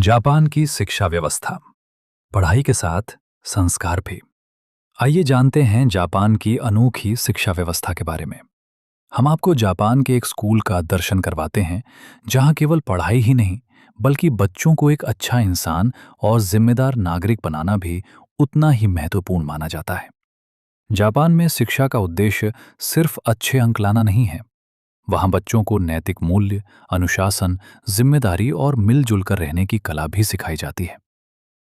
Japan की शिक्षा व्यवस्था, पढ़ाई के साथ संस्कार भी। आइए जानते हैं जापान की अनोखी शिक्षा व्यवस्था के बारे में। हम आपको जापान के एक स्कूल का दर्शन करवाते हैं, जहां केवल पढ़ाई ही नहीं, बल्कि बच्चों को एक अच्छा इंसान और जिम्मेदार नागरिक बनाना भी उतना ही महत्वपूर्ण माना जाता है। जापान में शिक्षा का उद्देश्य सिर्फ अच्छे अंक लाना नहीं है। वहां बच्चों को नैतिक मूल्य, अनुशासन, जिम्मेदारी और मिलजुल कर रहने की कला भी सिखाई जाती है।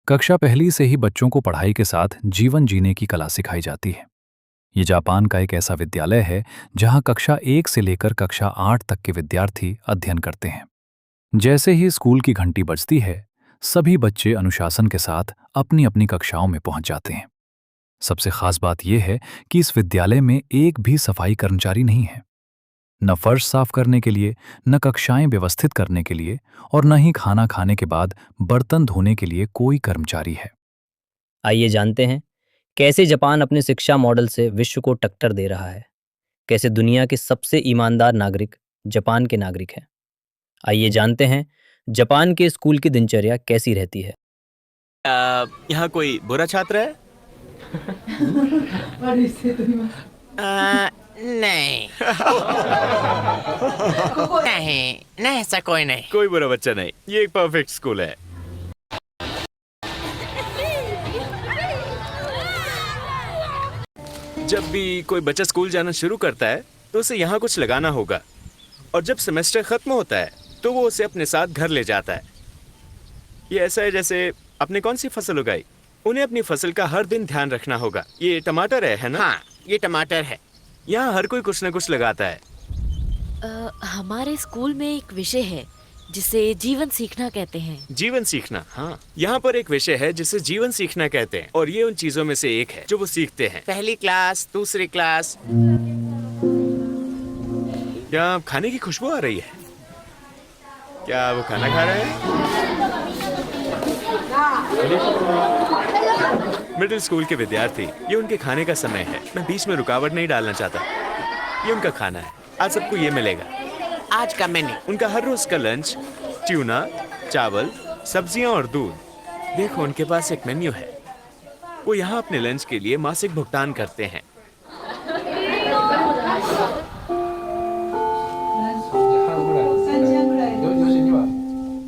कक्षा पहली से ही बच्चों को पढ़ाई के साथ जीवन जीने की कला सिखाई जाती है। ये जापान का एक ऐसा विद्यालय है जहां कक्षा 1 से लेकर कक्षा 8 तक के विद्यार्थी अध्ययन करते हैं। जैसे ही स्कूल की घंटी बजती है, सभी बच्चे अनुशासन के साथ अपनी अपनी कक्षाओं में पहुंच जाते हैं। सबसे खास बात यह है कि इस विद्यालय में एक भी सफाई कर्मचारी नहीं है। न फर्श साफ करने के लिए, न कक्षाएं व्यवस्थित करने के लिए और न ही खाना खाने के बाद बर्तन धोने के लिए कोई कर्मचारी है। आइए जानते हैं कैसे जापान अपने शिक्षा मॉडल से विश्व को टक्कर दे रहा है। कैसे दुनिया के सबसे ईमानदार नागरिक जापान के नागरिक हैं। आइए जानते हैं जापान के स्कूल की दिनचर्या कैसी रहती है। यहाँ कोई बुरा छात्र है? नहीं नहीं नहीं, ऐसा कोई नहीं। कोई बुरा बच्चा नहीं, ये एक परफेक्ट स्कूल है। जब भी कोई बच्चा स्कूल जाना शुरू करता है तो उसे यहाँ कुछ लगाना होगा, और जब सेमेस्टर खत्म होता है तो वो उसे अपने साथ घर ले जाता है। ये ऐसा है जैसे आपने कौन सी फसल उगाई, उन्हें अपनी फसल का हर दिन ध्यान रखना होगा। ये टमाटर है ना? हाँ, ये टमाटर है। यहाँ हर कोई कुछ न कुछ लगाता है। हमारे स्कूल में एक विषय है जिसे जीवन सीखना कहते हैं। जीवन सीखना, हाँ, यहाँ पर एक विषय है जिसे जीवन सीखना कहते हैं, और ये उन चीजों में से एक है जो वो सीखते हैं। पहली क्लास, दूसरी क्लास। क्या खाने की खुशबू आ रही है? क्या वो खाना खा रहे हैं? मिडिल स्कूल के विद्यार्थी, ये उनके खाने का समय है। मैं बीच में रुकावट नहीं डालना चाहता। ये उनका खाना है, आज सबको ये मिलेगा। आज का मेन्यू। उनका हर रोज का लंच ट्यूना, चावल, सब्जियां और दूध। देखो, उनके पास एक मेन्यू है। वो यहाँ अपने लंच के लिए मासिक भुगतान करते हैं।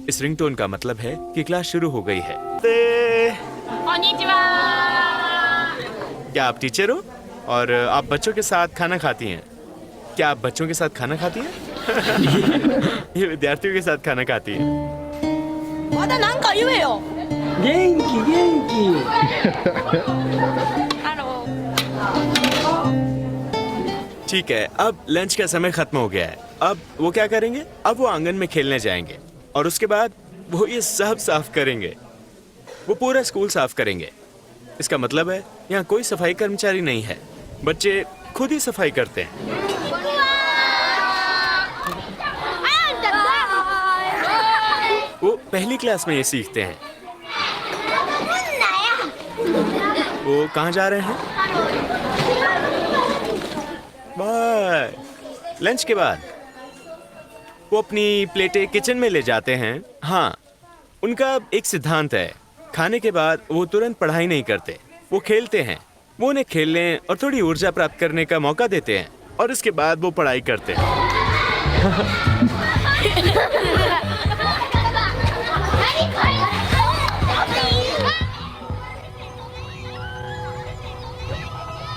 इस रिंगटोन का मतलब है कि क्लास शुरू हो गई है। क्या आप टीचर हो और आप बच्चों के साथ खाना खाती हैं? क्या आप बच्चों के साथ खाना खाती हैं? ये विद्यार्थियों के साथ खाना खाती है। ठीक है, अब लंच का समय खत्म हो गया है। अब वो क्या करेंगे? अब वो आंगन में खेलने जाएंगे और उसके बाद वो ये सब साफ करेंगे। वो पूरा स्कूल साफ करेंगे। इसका मतलब है यहाँ कोई सफाई कर्मचारी नहीं है, बच्चे खुद ही सफाई करते हैं। वो पहली क्लास में ये सीखते हैं। वो कहाँ जा रहे हैं? बाय। लंच के बाद वो अपनी प्लेटें किचन में ले जाते हैं। हाँ, उनका एक सिद्धांत है, खाने के बाद वो तुरंत पढ़ाई नहीं करते, वो खेलते हैं। वो उन्हें खेलने और थोड़ी ऊर्जा प्राप्त करने का मौका देते हैं, और इसके बाद वो पढ़ाई करते हैं।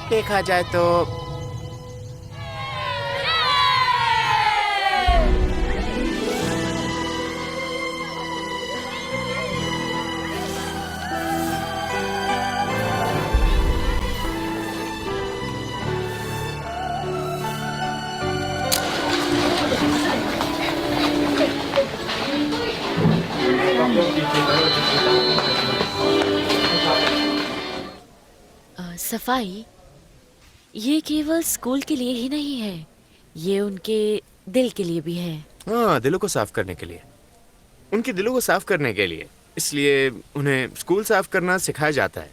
देखा जाए तो सफाई ये केवल स्कूल के लिए ही नहीं है, ये उनके दिल के लिए भी है। हाँ, दिलों को साफ करने के लिए, उनके दिलों को साफ करने के लिए। इसलिए उन्हें स्कूल साफ करना सिखाया जाता है।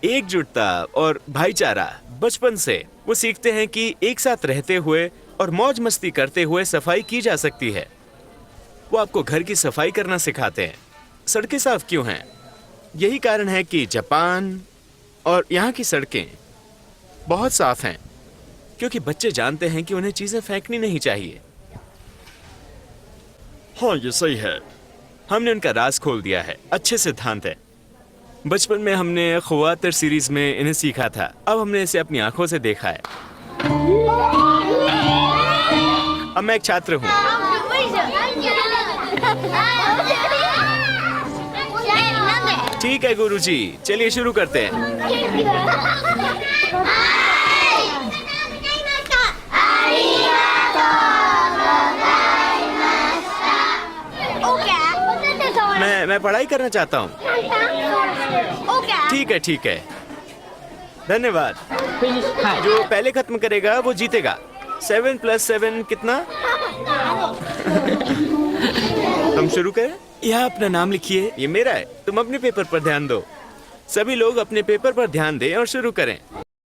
एकजुटता और भाईचारा बचपन से वो सीखते हैं कि एक साथ रहते हुए और मौज मस्ती करते हुए सफाई की जा सकती है। वो आपको घर की सफाई करना सिखाते हैं। सड़कें साफ क्यों हैं? यही कारण है कि जापान और यहाँ की सड़कें बहुत साफ हैं, क्योंकि बच्चे जानते हैं कि उन्हें चीजें फेंकनी नहीं चाहिए। हाँ, ये सही है। हमने उनका राज खोल दिया है। अच्छे सिद्धांत है। बचपन में हमने ख्वातिर सीरीज में इन्हें सीखा था। अब हमने इसे अपनी आंखों से देखा है। अब मैं एक छात्र हूँ। ठीक है गुरुजी, चलिए शुरू करते हैं। मैं पढ़ाई करना चाहता हूँ। ठीक है। धन्यवाद। जो पहले खत्म करेगा वो जीतेगा। 7 + 7 कितना? हम शुरू करें? यहाँ अपना नाम लिखिए। ये मेरा है। तुम अपने पेपर पर ध्यान दो। सभी लोग अपने पेपर पर ध्यान दें और शुरू करें।